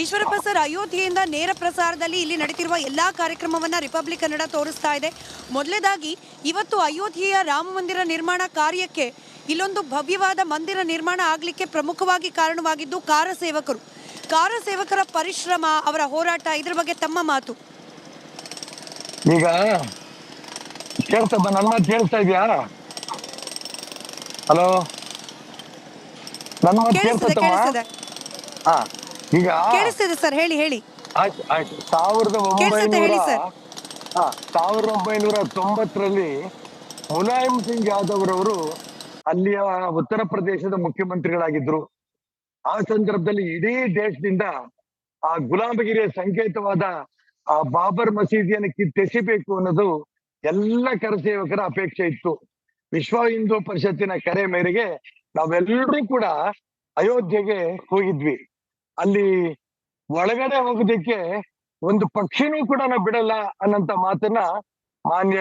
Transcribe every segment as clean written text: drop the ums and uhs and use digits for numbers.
Eshwarappa sir, ಅಯೋಧ್ಯೆಯಿಂದ ನೇರ ಪ್ರಸಾರದಲ್ಲಿ ಇಲ್ಲಿ ನಡೀತಿರುವ ಎಲ್ಲಾ ಕಾರ್ಯಕ್ರಮವನ್ನ ರಿಪಬ್ಲಿಕ್ ಕನ್ನಡ ತೋರಿಸ್ತಾ ಇದೆ. ಮೊದಲನೇದಾಗಿ ಇವತ್ತು ಅಯೋಧ್ಯೆಯ ರಾಮ ಮಂದಿರ ನಿರ್ಮಾಣ ಕಾರ್ಯಕ್ಕೆ ಇಲ್ಲೊಂದು ಭವ್ಯವಾದ ಮಂದಿರ ನಿರ್ಮಾಣ ಆಗಲಿಕ್ಕೆ ಪ್ರಮುಖವಾಗಿ ಕಾರಣವಾಗಿದ್ದು ಕಾರ ಸೇವಕರ ಪರಿಶ್ರಮ, ಅವರ ಹೋರಾಟ, ಇದ್ರ ಬಗ್ಗೆ ತಮ್ಮ ಮಾತು. ಈಗ ಕೇಳ್ತಮ್ಮ, ನನ್ನ ಮಾತು ಕೇಳಿಸ್ತಾ ಇದೆಯಾ? ಹಲೋ, ನನ್ನ ಮಾತು ಕೇಳಿಸ್ತಮ್ಮ? ಹಾ, ಈಗ ಕೇಳಿಸ್ತಿದೆ ಸರ್, ಹೇಳಿ ಹೇಳಿ. ಆಯ್ತು ಆಯ್ತು. 1990ರಲ್ಲಿ ಮುಲಾಯಂ ಸಿಂಗ್ ಯಾದವ್ ರವರು ಅಲ್ಲಿಯ ಉತ್ತರ ಪ್ರದೇಶದ ಮುಖ್ಯಮಂತ್ರಿಗಳಾಗಿದ್ರು. ಆ ಸಂದರ್ಭದಲ್ಲಿ ಇಡೀ ದೇಶದಿಂದ ಆ ಗುಲಾಮಗಿರಿಯ ಸಂಕೇತವಾದ ಆ ಬಾಬರ್ ಮಸೀದಿಯನ್ನು ಕಿತ್ತೆಸಿಬೇಕು ಅನ್ನೋದು ಎಲ್ಲ ಕರಸೇವಕರ ಅಪೇಕ್ಷೆ ಇತ್ತು. ವಿಶ್ವ ಹಿಂದೂ ಪರಿಷತ್ತಿನ ಕರೆ ಮೇರೆಗೆ ನಾವೆಲ್ಲರೂ ಕೂಡ ಅಯೋಧ್ಯೆಗೆ ಹೋಗಿದ್ವಿ. ಅಲ್ಲಿ ಒಳಗಡೆ ಹೋಗೋದಕ್ಕೆ ಒಂದು ಪಕ್ಷಿನೂ ಕೂಡ ನಾವು ಬಿಡಲ್ಲ ಅನ್ನಂತ ಮಾತನ್ನ ಮಾನ್ಯ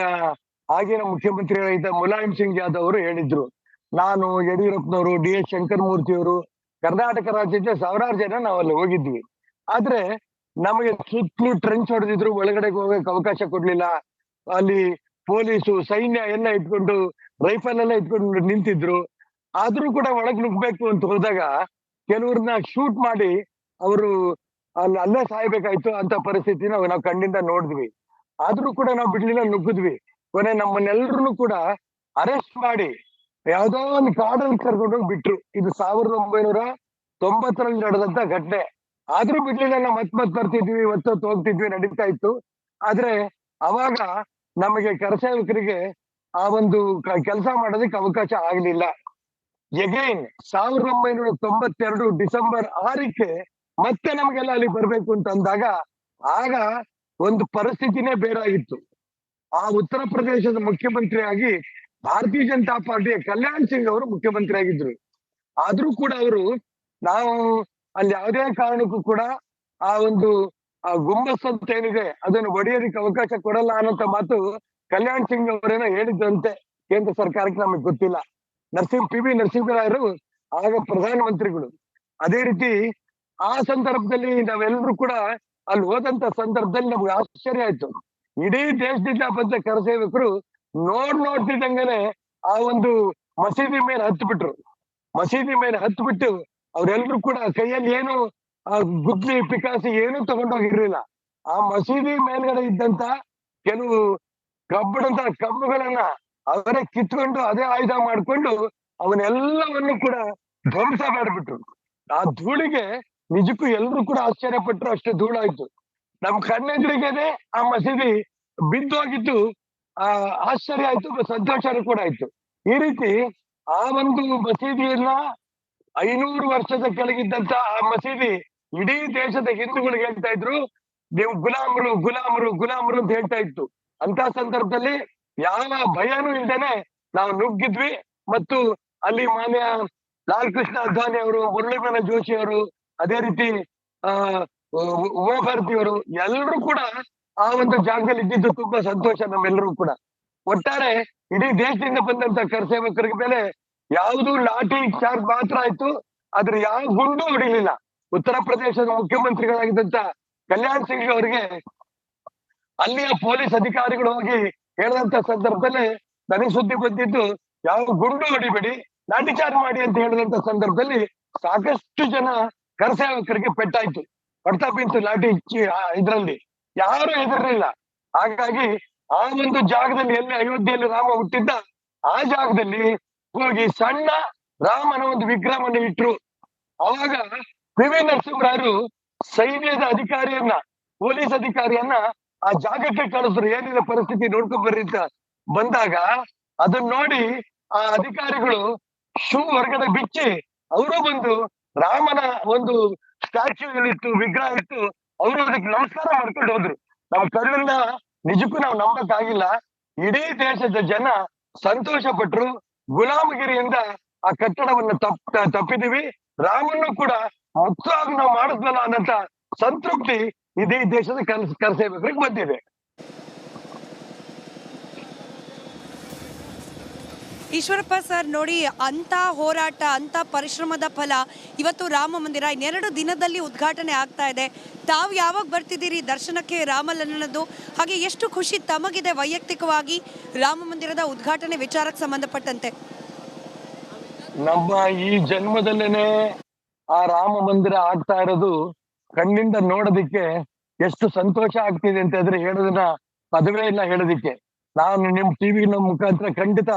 ಆಗಿನ ಮುಖ್ಯಮಂತ್ರಿಗಳಾಗಿದ್ದ ಮುಲಾಯಂ ಸಿಂಗ್ ಯಾದವ್ ಅವರು ಹೇಳಿದ್ರು. ನಾನು, ಯಡಿಯೂರಪ್ಪನವರು, DS ಶಂಕರಮೂರ್ತಿ ಅವರು, ಕರ್ನಾಟಕ ರಾಜ್ಯದ ಸಾವಿರಾರು ಜನ ನಾವು ಅಲ್ಲಿ ಹೋಗಿದ್ವಿ. ಆದ್ರೆ ನಮಗೆ ಸುತ್ತಲೂ ಟ್ರೆಂಚ್ ಹೊಡೆದಿದ್ರು, ಒಳಗಡೆ ಹೋಗಕ್ಕೆ ಅವಕಾಶ ಕೊಡ್ಲಿಲ್ಲ. ಅಲ್ಲಿ ಪೊಲೀಸು, ಸೈನ್ಯ ಎಲ್ಲ ಇಟ್ಕೊಂಡು, ರೈಫಲ್ ಎಲ್ಲ ಇಟ್ಕೊಂಡು ನಿಂತಿದ್ರು. ಆದ್ರೂ ಕೂಡ ಒಳಗ್ ನುಗ್ಬೇಕು ಅಂತ ಹೋದಾಗ ಕೆಲವ್ರನ್ನ ಶೂಟ್ ಮಾಡಿ ಅವರು ಅಲ್ಲೇ ಸಾಯ್ಬೇಕಾಯ್ತು ಅಂತ ಪರಿಸ್ಥಿತಿನ ನಾವು ಕಣ್ಣಿಂದ ನೋಡಿದ್ವಿ. ಆದ್ರೂ ಕೂಡ ನಾವು ಬಿಡ್ಲಿಲ್ಲ, ನುಗ್ಗಿದ್ವಿ. ಕೊನೆ ನಮ್ಮನ್ನೆಲ್ಲರೂ ಕೂಡ ಅರೆಸ್ಟ್ ಮಾಡಿ ಯಾವ್ದೋ ಒಂದು ಕಾಡಲ್ಲಿ ಕರ್ಕೊಂಡೋಗಿ ಬಿಟ್ರು. ಇದು 1990ರಲ್ಲಿ ನಡೆದಂತ ಘಟನೆ. ಆದ್ರೂ ಬಿಡ್ಲಿಲ್ಲ, ನಾವು ಮತ್ ಬರ್ತಿದ್ವಿ, ಹೊತ್ತೊತ್ತು ಹೋಗ್ತಿದ್ವಿ, ನಡೀತಾ ಇತ್ತು. ಆದ್ರೆ ಅವಾಗ ನಮಗೆ ಕರಸೇವಕರಿಗೆ ಆ ಒಂದು ಕೆಲಸ ಮಾಡೋದಕ್ಕೆ ಅವಕಾಶ ಆಗ್ಲಿಲ್ಲ. ಎಗೈನ್ 1992 ಡಿಸೆಂಬರ್ 6ಕ್ಕೆ ಮತ್ತೆ ನಮ್ಗೆಲ್ಲ ಅಲ್ಲಿ ಬರ್ಬೇಕು ಅಂತ ಅಂದಾಗ ಆಗ ಒಂದು ಪರಿಸ್ಥಿತಿನೇ ಬೇರೆ ಆಗಿತ್ತು. ಆ ಉತ್ತರ ಪ್ರದೇಶದ ಮುಖ್ಯಮಂತ್ರಿಯಾಗಿ ಭಾರತೀಯ ಜನತಾ ಪಾರ್ಟಿಯ ಕಲ್ಯಾಣ್ ಸಿಂಗ್ ಅವರು ಮುಖ್ಯಮಂತ್ರಿ ಆಗಿದ್ರು. ಆದ್ರೂ ಕೂಡ ಅವರು ನಾವು ಅಲ್ಲಿ ಯಾವುದೇ ಕಾರಣಕ್ಕೂ ಕೂಡ ಆ ಒಂದು ಗುಂಬಸ್ ಅಂತ ಏನಿದೆ ಅದನ್ನು ಒಡೆಯೋದಕ್ಕೆ ಅವಕಾಶ ಕೊಡಲ್ಲ ಅನ್ನೋಂತ ಮಾತು ಕಲ್ಯಾಣ್ ಸಿಂಗ್ ಅವರೇನೋ ಹೇಳಿದ್ದಂತೆ ಕೇಂದ್ರ ಸರ್ಕಾರಕ್ಕೆ, ನಮಗೆ ಗೊತ್ತಿಲ್ಲ. PV ನರಸಿಂಹರಾಯರು ಆಗ ಪ್ರಧಾನಮಂತ್ರಿಗಳು. ಅದೇ ರೀತಿ ಆ ಸಂದರ್ಭದಲ್ಲಿ ನಾವೆಲ್ಲರೂ ಕೂಡ ಅಲ್ಲಿ ಹೋದಂತ ಸಂದರ್ಭದಲ್ಲಿ ನಮ್ಗೆ ಆಶ್ಚರ್ಯ ಆಯ್ತು. ಇಡೀ ದೇಶದಿಂದ ಬಂದ ಕರಸೇವಕರು ನೋಡ್ತಿದ್ದಂಗನೆ ಆ ಒಂದು ಮಸೀದಿ ಮೇಲೆ ಹತ್ತು ಬಿಟ್ಟು ಅವರೆಲ್ಲರೂ ಕೂಡ ಕೈಯಲ್ಲಿ ಏನು ಗುದ್ಲಿ, ಪಿಕಾಸಿ ಏನು ತಗೊಂಡೋಗಿರ್ಲಿಲ್ಲ. ಆ ಮಸೀದಿ ಮೇಲ್ಗಡೆ ಇದ್ದಂತ ಕೆಲವು ಕಬ್ಬಿಣದ ಕಂಬಗಳನ್ನ ಅವರೇ ಕಿತ್ಕೊಂಡು ಅದೇ ಆಯುಧ ಮಾಡ್ಕೊಂಡು ಅವನ್ನೆಲ್ಲವನ್ನು ಕೂಡ ಧ್ವಂಸ ಮಾಡಿಬಿಟ್ರು. ಆ ಧೂಳಿಗೆ ನಿಜಕ್ಕೂ ಎಲ್ರು ಕೂಡ ಆಶ್ಚರ್ಯ ಪಟ್ರು, ಅಷ್ಟೇ ಧೂಳಾಯ್ತು. ನಮ್ ಕಣ್ಣೆದುರಿಗೆನೆ ಆ ಮಸೀದಿ ಬಿದ್ದೋಗಿದ್ದು ಆಶ್ಚರ್ಯ ಆಯ್ತು, ಸಂತೋಷನೂ ಕೂಡ ಆಯ್ತು. ಈ ರೀತಿ ಆ ಒಂದು ಮಸೀದಿಯನ್ನ 500 ವರ್ಷದ ಕೆಳಗಿದ್ದಂತ ಆ ಮಸೀದಿ ಇಡೀ ದೇಶದ ಹಿಂದೂಗಳಿಗೆ ಹೇಳ್ತಾ ಇದ್ರು, ನೀವು ಗುಲಾಮರು ಗುಲಾಮರು ಗುಲಾಮರು ಅಂತ ಹೇಳ್ತಾ ಇತ್ತು. ಅಂತ ಸಂದರ್ಭದಲ್ಲಿ ಯಾವ ಭಯನೂ ಇಲ್ದೇನೆ ನಾವು ನುಗ್ಗಿದ್ವಿ. ಮತ್ತು ಅಲ್ಲಿ ಮಾನ್ಯ ಲಾಲ್ ಕೃಷ್ಣ ಅದ್ವಾನಿ ಅವರು, ಮುರಳೀಮನ ಜೋಶಿ ಅವರು, ಅದೇ ರೀತಿ ಉಮಾಭಾರತಿ ಅವರು ಎಲ್ಲರೂ ಕೂಡ ಆ ಒಂದು ಜಾಗದಲ್ಲಿ ಇದ್ದಿದ್ದು ತುಂಬಾ ಸಂತೋಷ ನಮ್ಮೆಲ್ಲರೂ ಕೂಡ. ಒಟ್ಟಾರೆ ಇಡೀ ದೇಶದಿಂದ ಬಂದಂತ ಕರಸೇವಕರ ಮೇಲೆ ಯಾವುದು ಲಾಠಿ ಚಾರ್ಜ್ ಮಾತ್ರ ಆಯ್ತು, ಆದ್ರೆ ಯಾವ ಗುಂಡು ಹೊಡಿಲಿಲ್ಲ. ಉತ್ತರ ಪ್ರದೇಶದ ಮುಖ್ಯಮಂತ್ರಿಗಳಾಗಿದ್ದಂತ ಕಲ್ಯಾಣ್ ಸಿಂಗ್ ಅವರಿಗೆ ಅಲ್ಲಿಯ ಪೊಲೀಸ್ ಅಧಿಕಾರಿಗಳು ಹೋಗಿ ಹೇಳಿದಂತ ಸಂದರ್ಭದಲ್ಲಿ ನನಗೆ ಸುದ್ದಿ ಬಂದಿದ್ದು, ಯಾವ ಗುಂಡು ಹೊಡಿಬೇಡಿ, ಲಾಠಿ ಚಾರ್ಜ್ ಮಾಡಿ ಅಂತ ಹೇಳಿದಂತ ಸಂದರ್ಭದಲ್ಲಿ ಸಾಕಷ್ಟು ಜನ ಕರಸೇವಕರಿಗೆ ಪೆಟ್ಟಾಯ್ತು, ಹೊಡ್ತಾ ಬಿಂತು ಲಾಠಿ ಇದ್ರಲ್ಲಿ. ಯಾರು ಹೆದರ್ಲಿಲ್ಲ. ಹಾಗಾಗಿ ಆ ಒಂದು ಜಾಗದಲ್ಲಿ, ಎಲ್ಲಿ ಅಯೋಧ್ಯೆಯಲ್ಲಿ ರಾಮ ಹುಟ್ಟಿದ್ದ ಆ ಜಾಗದಲ್ಲಿ ಹೋಗಿ ಸಣ್ಣ ರಾಮನ ಒಂದು ವಿಗ್ರಹವನ್ನು ಇಟ್ರು. ಅವಾಗ PV ನರಸಿಂಹರಾಯರು ಸೈನ್ಯದ ಅಧಿಕಾರಿಯನ್ನ, ಪೊಲೀಸ್ ಅಧಿಕಾರಿಯನ್ನ ಆ ಜಾಗಕ್ಕೆ ಕಳಿಸಿದ್ರು. ಏನಿದೆ ಪರಿಸ್ಥಿತಿ ನೋಡ್ಕೊಂಡ್ ಬರ್ರಿ ಅಂತ ಬಂದಾಗ ಅದನ್ನ ನೋಡಿ ಆ ಅಧಿಕಾರಿಗಳು ಶೂ ಹೊರಗಡೆ ಬಿಚ್ಚಿ ಅವರು ಬಂದು ರಾಮನ ಒಂದು ಸ್ಟ್ಯಾಚ್ಯೂ ಇತ್ತು, ವಿಗ್ರಹ ಇತ್ತು, ಅವರು ಅದಕ್ಕೆ ನಮಸ್ಕಾರ ಮಾಡ್ಕೊಂಡು ಹೋದ್ರು. ನಮ್ಮ ಕಣ್ಣನ್ನ ನಿಜಕ್ಕೂ ನಾವು ನಂಬಕ್ಕಾಗಿಲ್ಲ. ಇಡೀ ದೇಶದ ಜನ ಸಂತೋಷ ಪಟ್ರು. ಗುಲಾಮಗಿರಿಯಿಂದ ಆ ಕಟ್ಟಡವನ್ನು ತಪ್ಪಿದೀವಿ, ರಾಮನ್ನು ಕೂಡ ಮುಕ್ತವಾಗಿ ನಾವು ಮಾಡಿದ್ವಲ್ಲ ಅನ್ನಂತ ಸಂತೃಪ್ತಿ ಇಡೀ ದೇಶದ ಕರಸೇವಕರಿಗೆ ಬಂದಿದೆ. ಈಶ್ವರಪ್ಪ ಸರ್ ನೋಡಿ, ಅಂತ ಹೋರಾಟ, ಅಂತ ಪರಿಶ್ರಮದ ಫಲ ಇವತ್ತು ರಾಮ ಮಂದಿರ ಇನ್ನೆರಡು ದಿನದಲ್ಲಿ ಉದ್ಘಾಟನೆ ಆಗ್ತಾ ಇದೆ. ತಾವು ಯಾವಾಗ ಬರ್ತಿದ್ದೀರಿ ದರ್ಶನಕ್ಕೆ ರಾಮಲಲ್ಲನದ್ದು? ಹಾಗೆ ಎಷ್ಟು ಖುಷಿ ತಮಗಿದೆ ವೈಯಕ್ತಿಕವಾಗಿ ರಾಮ ಮಂದಿರದ ಉದ್ಘಾಟನೆ ವಿಚಾರಕ್ಕೆ ಸಂಬಂಧಪಟ್ಟಂತೆ? ನಮ್ಮ ಈ ಜನ್ಮದಲ್ಲೇನೆ ಆ ರಾಮ ಮಂದಿರ ಆಗ್ತಾ ಇರೋದು ಕಣ್ಣಿಂದ ನೋಡೋದಿಕ್ಕೆ ಎಷ್ಟು ಸಂತೋಷ ಆಗ್ತಿದೆ ಅಂತ ಹೇಳಿದ್ರೆ ಹೇಳೋದನ್ನ ಪದವೇ ಇಲ್ಲ ಹೇಳೋದಿಕ್ಕೆ. ನಾನು ನಿಮ್ ಟಿವಿ ಮುಖಾಂತರ ಖಂಡಿತ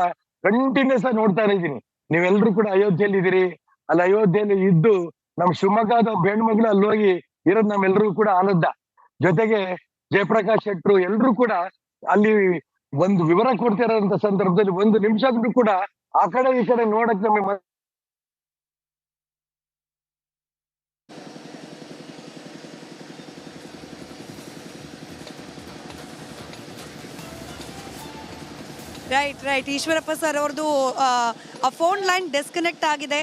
ಕಂಟಿನ್ಯೂಸ್ ಆಗಿ ನೋಡ್ತಾ ಇದ್ದೀನಿ. ನೀವೆಲ್ರೂ ಕೂಡ ಅಯೋಧ್ಯೆಯಲ್ಲಿ ಇದೀರಿ. ಅಲ್ಲಿ ಅಯೋಧ್ಯೆಯಲ್ಲಿ ಇದ್ದು ನಮ್ ಶಿವಮೊಗ್ಗದ ಹೆಣ್ಮಗಳು ಅಲ್ಲಿ ಹೋಗಿ ಇರೋದು ನಮ್ಮೆಲ್ರಿಗೂ ಕೂಡ ಆನಂದ. ಜೊತೆಗೆ ಜಯಪ್ರಕಾಶ್ ಶೆಟ್ರು ಎಲ್ರು ಕೂಡ ಅಲ್ಲಿ ಒಂದು ವಿವರ ಕೊಡ್ತಿರೋಂತ ಸಂದರ್ಭದಲ್ಲಿ ಒಂದು ನಿಮಿಷ ಕೂಡ ಆ ಕಡೆ ಈ ಕಡೆ ನೋಡಕ್ ನಮಗೆ ರೈಟ್ ಈಶ್ವರಪ್ಪ ಸರ್ ಅವ್ರದ್ದು ಆ ಫೋನ್ ಲೈನ್ ಡಿಸ್ಕನೆಕ್ಟ್ ಆಗಿದೆ.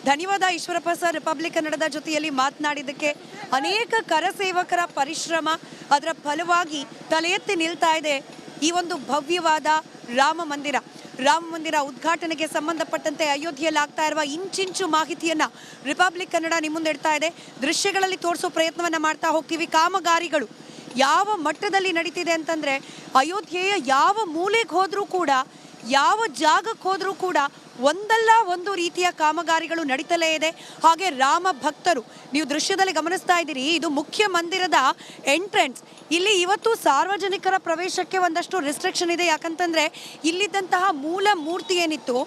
ಧನ್ಯವಾದ ಈಶ್ವರಪ್ಪ ಸರ್ ರಿಪಬ್ಲಿಕ್ ಕನ್ನಡದ ಜೊತೆಯಲ್ಲಿ ಮಾತನಾಡಿದ್ದಕ್ಕೆ. ಅನೇಕ ಕರಸೇವಕರ ಪರಿಶ್ರಮ ಅದರ ಫಲವಾಗಿ ತಲೆ ಎತ್ತಿ ನಿಲ್ತಾ ಇದೆ ಈ ಒಂದು ಭವ್ಯವಾದ ರಾಮ ಮಂದಿರ ಉದ್ಘಾಟನೆಗೆ ಸಂಬಂಧಪಟ್ಟಂತೆ ಅಯೋಧ್ಯೆಯಲ್ಲಿ ಆಗ್ತಾ ಇರುವ ಇಂಚಿಂಚು ಮಾಹಿತಿಯನ್ನ ರಿಪಬ್ಲಿಕ್ ಕನ್ನಡ ನಿಮ್ಮ ಮುಂದೆ ಇಡ್ತಾ ಇದೆ. ದೃಶ್ಯಗಳಲ್ಲಿ ತೋರಿಸೋ ಪ್ರಯತ್ನವನ್ನ ಮಾಡ್ತಾ ಹೋಗ್ತೀವಿ. ಕಾಮಗಾರಿಗಳು ಯಾವ ಮಟ್ಟದಲ್ಲಿ ನಡೀತಿದೆ ಅಂತಂದ್ರೆ, ಅಯೋಧ್ಯೆಯ ಯಾವ ಮೂಲೆಗೆ ಹೋದ್ರೂ ಕೂಡ, ಯಾವ ಜಾಗಕ್ಕೆ ಹೋದ್ರೂ ಕೂಡ ಒಂದಲ್ಲ ಒಂದು ರೀತಿಯ ಕಾಮಗಾರಿಗಳು ನಡೀತಲೇ ಇದೆ. ಹಾಗೆ ರಾಮ ಭಕ್ತರು, ನೀವು ದೃಶ್ಯದಲ್ಲಿ ಗಮನಿಸ್ತಾ ಇದ್ದೀರಿ, ಇದು ಮುಖ್ಯ ಮಂದಿರದ ಎಂಟ್ರೆನ್ಸ್. ಇಲ್ಲಿ ಇವತ್ತು ಸಾರ್ವಜನಿಕರ ಪ್ರವೇಶಕ್ಕೆ ಒಂದಷ್ಟು ರಿಸ್ಟ್ರಿಕ್ಷನ್ ಇದೆ. ಯಾಕಂತಂದ್ರೆ ಇಲ್ಲಿದ್ದಂತಹ ಮೂಲ ಮೂರ್ತಿ ಏನಿತ್ತು,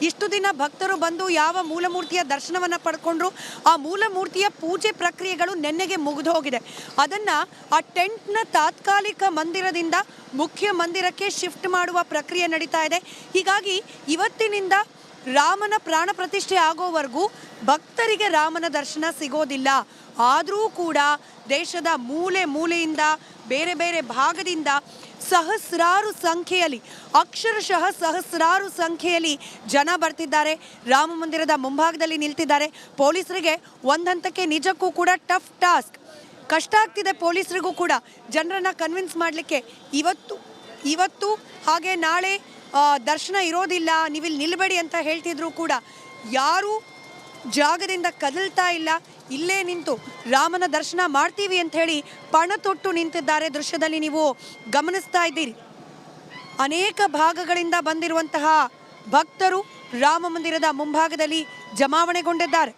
ಇಷ್ಟು ದಿನ ಭಕ್ತರು ಬಂದು ಯಾವ ಮೂಲ ಮೂರ್ತಿಯ ದರ್ಶನವನ್ನ ಪಡ್ಕೊಂಡ್ರು, ಆ ಮೂಲ ಮೂರ್ತಿಯ ಪೂಜೆ ಪ್ರಕ್ರಿಯೆಗಳು ನೆನ್ನೆಗೆ ಮುಗಿದು ಹೋಗಿದೆ. ಅದನ್ನ ಆ ಟೆಂಟ್ನ ತಾತ್ಕಾಲಿಕ ಮಂದಿರದಿಂದ ಮುಖ್ಯ ಮಂದಿರಕ್ಕೆ ಶಿಫ್ಟ್ ಮಾಡುವ ಪ್ರಕ್ರಿಯೆ ನಡೀತಾ ಇದೆ. ಹೀಗಾಗಿ ಇವತ್ತಿನಿಂದ ರಾಮನ ಪ್ರಾಣ ಪ್ರತಿಷ್ಠೆ ಆಗೋವರೆಗೂ ಭಕ್ತರಿಗೆ ರಾಮನ ದರ್ಶನ ಸಿಗೋದಿಲ್ಲ. ಆದರೂ ಕೂಡ ದೇಶದ ಮೂಲೆ ಮೂಲೆಯಿಂದ, ಬೇರೆ ಬೇರೆ ಭಾಗದಿಂದ ಸಹಸ್ರಾರು ಸಂಖ್ಯೆಯಲ್ಲಿ, ಅಕ್ಷರಶಃ ಸಹಸ್ರಾರು ಸಂಖ್ಯೆಯಲ್ಲಿ ಜನ ಬರ್ತಿದ್ದಾರೆ. ರಾಮ ಮಂದಿರದ ಮುಂಭಾಗದಲ್ಲಿ ನಿಲ್ತಿದ್ದಾರೆ. ಪೊಲೀಸರಿಗೆ ಒಂದು ಹಂತಕ್ಕೆ ನಿಜಕ್ಕೂ ಕೂಡ ಟಫ್ ಟಾಸ್ಕ್, ಕಷ್ಟ ಆಗ್ತಿದೆ ಪೊಲೀಸರಿಗೂ ಕೂಡ ಜನರನ್ನ ಕನ್ವಿನ್ಸ್ ಮಾಡಲಿಕ್ಕೆ. ಇವತ್ತು ಹಾಗೆ ನಾಳೆ ದರ್ಶನ ಇರೋದಿಲ್ಲ, ನೀವಿಲ್ಲಿ ನಿಲ್ಬೇಡಿ ಅಂತ ಹೇಳ್ತಿದ್ರು ಕೂಡ ಯಾರೂ ಜಾಗದಿಂದ ಕದಲ್ತಾ ಇಲ್ಲ. ಇಲ್ಲೇ ನಿಂತು ರಾಮನ ದರ್ಶನ ಮಾಡ್ತೀವಿ ಅಂತ ಹೇಳಿ ಪಣ ತೊಟ್ಟು ನಿಂತಿದ್ದಾರೆ. ದೃಶ್ಯದಲ್ಲಿ ನೀವು ಗಮನಿಸ್ತಾ ಇದ್ದೀರಿ, ಅನೇಕ ಭಾಗಗಳಿಂದ ಬಂದಿರುವಂತಹ ಭಕ್ತರು ರಾಮ ಮಂದಿರದ ಮುಂಭಾಗದಲ್ಲಿ ಜಮಾವಣೆಗೊಂಡಿದ್ದಾರೆ.